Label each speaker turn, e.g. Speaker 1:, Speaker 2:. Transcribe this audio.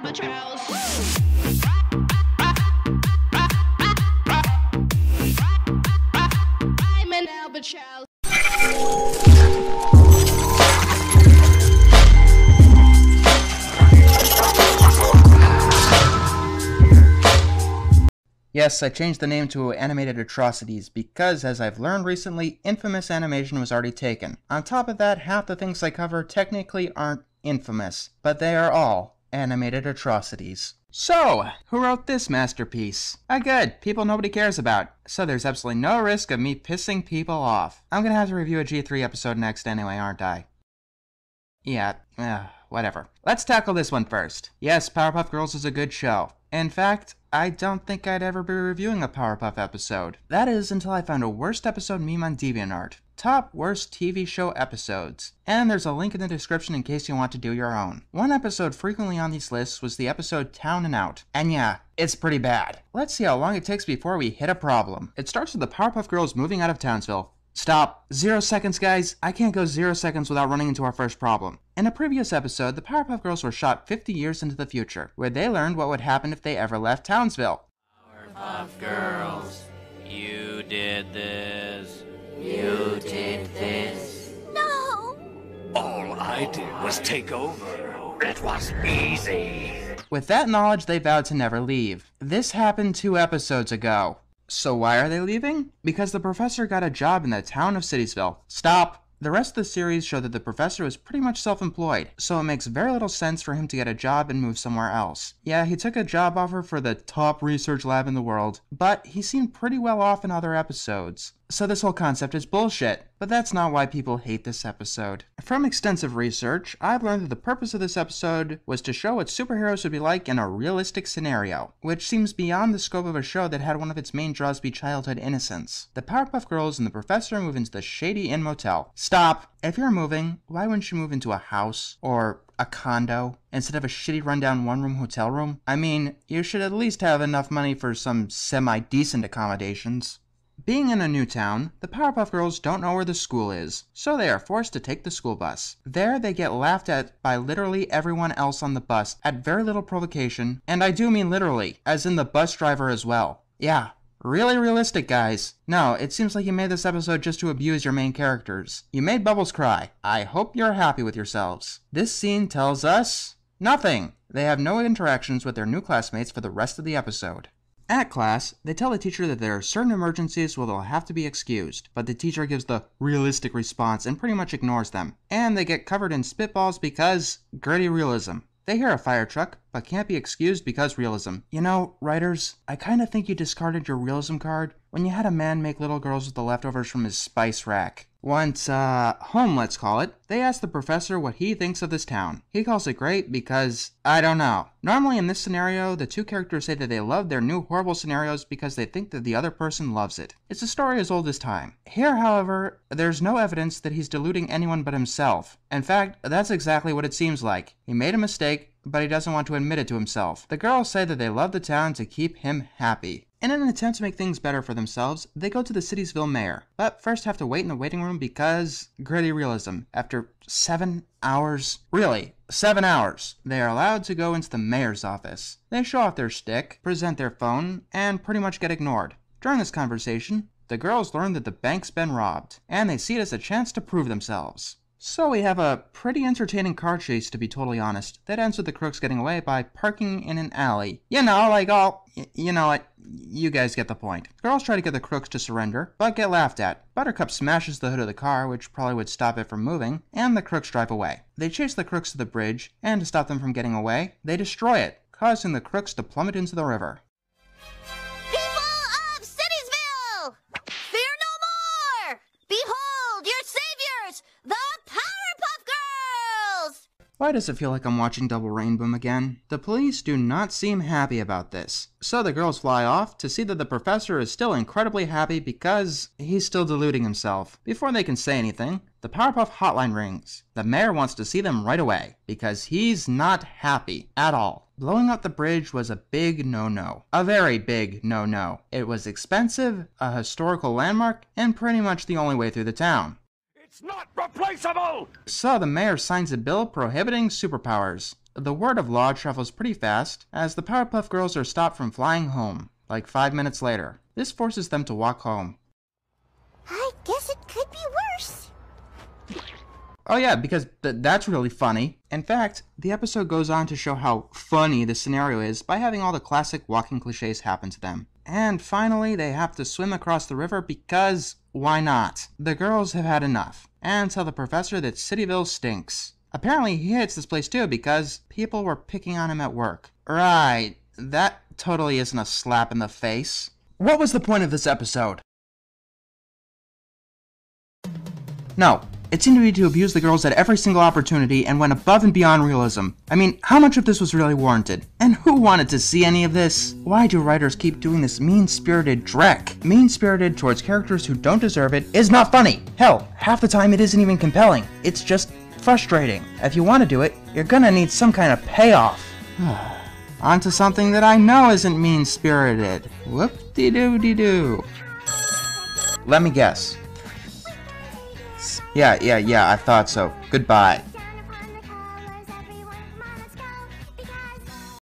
Speaker 1: I'm an albatross.
Speaker 2: Yes, I changed the name to Animated Atrocities because, as I've learned recently, infamous animation was already taken. On top of that, half the things I cover technically aren't infamous, but they are all animated atrocities. So, who wrote this masterpiece? Good, people nobody cares about, so there's absolutely no risk of me pissing people off. I'm gonna have to review a G3 episode next anyway, aren't I? Yeah, whatever. Let's tackle this one first. Yes, Powerpuff Girls is a good show. In fact, I don't think I'd ever be reviewing a Powerpuff episode. That is until I found a worst episode meme on DeviantArt. Top worst TV show episodes. And there's a link in the description in case you want to do your own. One episode frequently on these lists was the episode Town and Out. And yeah, it's pretty bad. Let's see how long it takes before we hit a problem. It starts with the Powerpuff Girls moving out of Townsville. Stop. 0 seconds, guys. I can't go 0 seconds without running into our first problem. In a previous episode, the Powerpuff Girls were shot 50 years into the future, where they learned what would happen if they ever left Townsville.
Speaker 3: Powerpuff Girls, you did this. You did this.
Speaker 4: No!
Speaker 5: All I did was take over. It was easy.
Speaker 2: With that knowledge, they vowed to never leave. This happened 2 episodes ago. So why are they leaving? Because the professor got a job in the town of Citiesville. Stop! The rest of the series show that the professor was pretty much self-employed, so it makes very little sense for him to get a job and move somewhere else. Yeah, he took a job offer for the top research lab in the world, but he seemed pretty well off in other episodes. So this whole concept is bullshit, but that's not why people hate this episode. From extensive research, I've learned that the purpose of this episode was to show what superheroes would be like in a realistic scenario, which seems beyond the scope of a show that had one of its main draws be childhood innocence. The Powerpuff Girls and the Professor move into the Shady Inn Motel. Stop! If you're moving, why wouldn't you move into a house or a condo instead of a shitty rundown one-room hotel room? I mean, you should at least have enough money for some semi-decent accommodations. Being in a new town, the Powerpuff Girls don't know where the school is, so they are forced to take the school bus. There, they get laughed at by literally everyone else on the bus at very little provocation, and I do mean literally, as in the bus driver as well. Yeah, really realistic, guys. No, it seems like you made this episode just to abuse your main characters. You made Bubbles cry. I hope you're happy with yourselves. This scene tells us nothing. They have no interactions with their new classmates for the rest of the episode. At class, they tell the teacher that there are certain emergencies where they'll have to be excused, but the teacher gives the realistic response and pretty much ignores them. And they get covered in spitballs because gritty realism. They hear a fire truck, but can't be excused because realism. You know, writers, I kinda think you discarded your realism card when you had a man make little girls with the leftovers from his spice rack. Once, home, let's call it, they ask the professor what he thinks of this town. He calls it great because, I don't know. Normally in this scenario, the two characters say that they love their new horrible scenarios because they think that the other person loves it. It's a story as old as time. Here, however, there's no evidence that he's deluding anyone but himself. In fact, that's exactly what it seems like. He made a mistake, but he doesn't want to admit it to himself. The girls say that they love the town to keep him happy. In an attempt to make things better for themselves, they go to the Citiesville mayor, but first have to wait in the waiting room because gritty realism. After 7 hours, really, 7 hours, they are allowed to go into the mayor's office. They show off their stick, present their phone, and pretty much get ignored. During this conversation, the girls learn that the bank's been robbed, and they see it as a chance to prove themselves. So we have a pretty entertaining car chase, to be totally honest, that ends with the crooks getting away by parking in an alley. You know, like all... you know what? You guys get the point. Girls try to get the crooks to surrender, but get laughed at. Buttercup smashes the hood of the car, which probably would stop it from moving, and the crooks drive away. They chase the crooks to the bridge, and to stop them from getting away, they destroy it, causing the crooks to plummet into the river.
Speaker 4: People of Citiesville! Fear no more! Behold your saviors, the Powerpuff Girls!
Speaker 2: Why does it feel like I'm watching Double Rainbow again? The police do not seem happy about this. So the girls fly off to see that the professor is still incredibly happy because he's still deluding himself. Before they can say anything, the Powerpuff hotline rings. The mayor wants to see them right away because he's not happy at all. Blowing up the bridge was a big no-no. A very big no-no. It was expensive, a historical landmark, and pretty much the only way through the town.
Speaker 5: It's not replaceable!
Speaker 2: So the mayor signs a bill prohibiting superpowers. the word of law travels pretty fast, as the Powerpuff Girls are stopped from flying home, like 5 minutes later. This forces them to walk home.
Speaker 4: I guess it could be worse.
Speaker 2: Oh yeah, because that's really funny. In fact, the episode goes on to show how funny the scenario is by having all the classic walking cliches happen to them. And finally, they have to swim across the river because why not? The girls have had enough, and tell the professor that Cityville stinks. Apparently, he hates this place too because people were picking on him at work. Right, that totally isn't a slap in the face. What was the point of this episode? No, it seemed to be to abuse the girls at every single opportunity and went above and beyond realism. I mean, how much of this was really warranted? And who wanted to see any of this? Why do writers keep doing this mean-spirited dreck? Mean-spirited towards characters who don't deserve it is not funny. Hell, half the time it isn't even compelling. It's just frustrating. If you want to do it, you're gonna need some kind of payoff. On to something that I know isn't mean-spirited. Whoop-de-doo-de-doo. Let me guess. Yeah, I thought so. Goodbye.